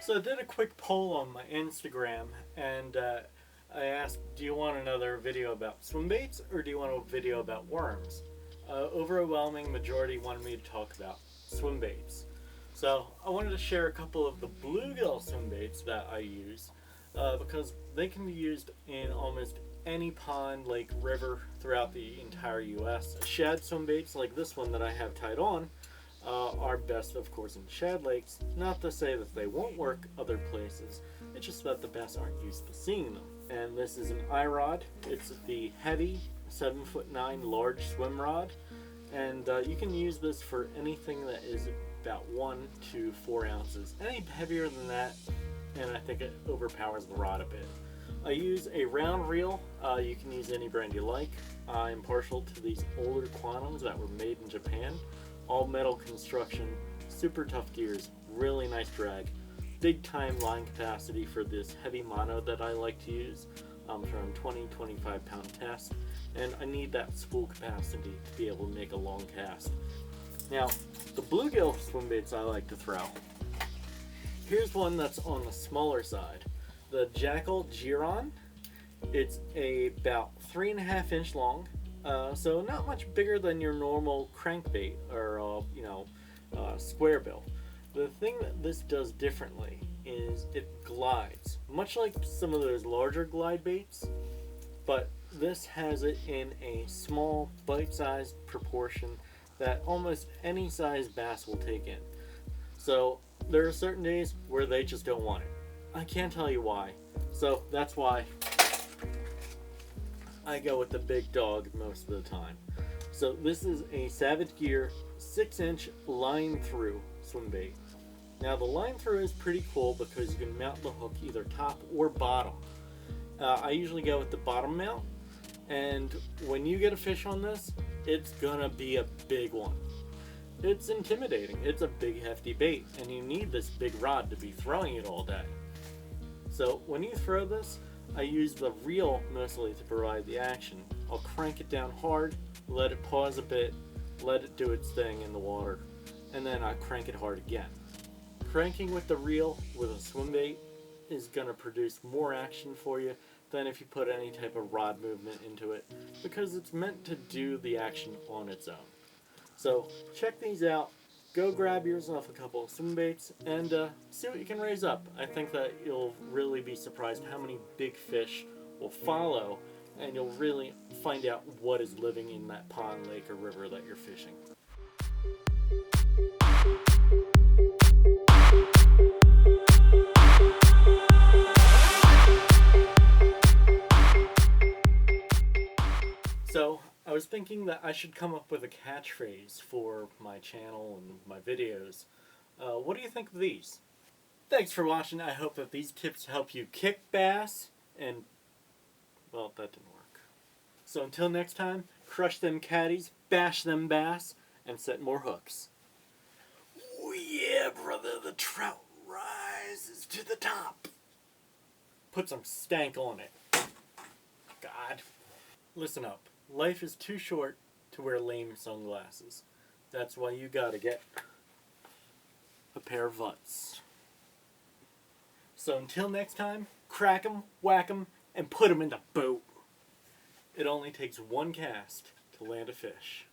So I did a quick poll on my Instagram, and I asked, do you want another video about swim baits, or do you want a video about worms? Overwhelming majority wanted me to talk about swim baits. So I wanted to share a couple of the bluegill swim baits that I use, because they can be used in almost any pond, lake, river throughout the entire U.S. Shad swim baits like this one that I have tied on are best, of course, in shad lakes. Not to say that they won't work other places, it's just that the bass aren't used to seeing them. And this is an iRod. It's the heavy 7'9" large swim rod, and you can use this for anything that is about 1 to 4 ounces. Any heavier than that, and I think it overpowers the rod a bit. I use a round reel. You can use any brand you like. I'm partial to these older Quantums that were made in Japan. All metal construction, super tough gears, really nice drag. Big time line capacity for this heavy mono that I like to use, from 20-25 pound test, and I need that spool capacity to be able to make a long cast. Now, the bluegill swim baits I like to throw. Here's one that's on the smaller side. The Jackall Giron. It's about 3.5 inch long, so not much bigger than your normal crankbait or square bill. The thing that this does differently is it glides, much like some of those larger glide baits, but this has it in a small bite-sized proportion that almost any size bass will take in. So there are certain days where they just don't want it. I can't tell you why, so that's why I go with the big dog most of the time. So this is a Savage Gear 6-inch line through swim bait. Now the line through is pretty cool because you can mount the hook either top or bottom. I usually go with the bottom mount, and when you get a fish on this, it's gonna be a big one. It's intimidating. It's a big hefty bait, and you need this big rod to be throwing it all day. So when you throw this, I use the reel mostly to provide the action. I'll crank it down hard, let it pause a bit, let it do its thing in the water, and then I crank it hard again. Cranking with the reel with a swim bait is going to produce more action for you than if you put any type of rod movement into it, because it's meant to do the action on its own. So check these out. Go grab yourself a couple of swim baits and see what you can raise up. I think that you'll really be surprised how many big fish will follow, and you'll really find out what is living in that pond, lake, or river that you're fishing. So I was thinking that I should come up with a catchphrase for my channel and my videos. What do you think of these? Thanks for watching. I hope that these tips help you kick bass and, well, that didn't work. So until next time, crush them caddies, bash them bass, and set more hooks. Oh yeah, brother, the trout rises to the top. Put some stank on it. God. Listen up. Life is too short to wear lame sunglasses. That's why you gotta get a pair of Vutts. So until next time, crack 'em, whack 'em, and put 'em in the boat. It only takes one cast to land a fish.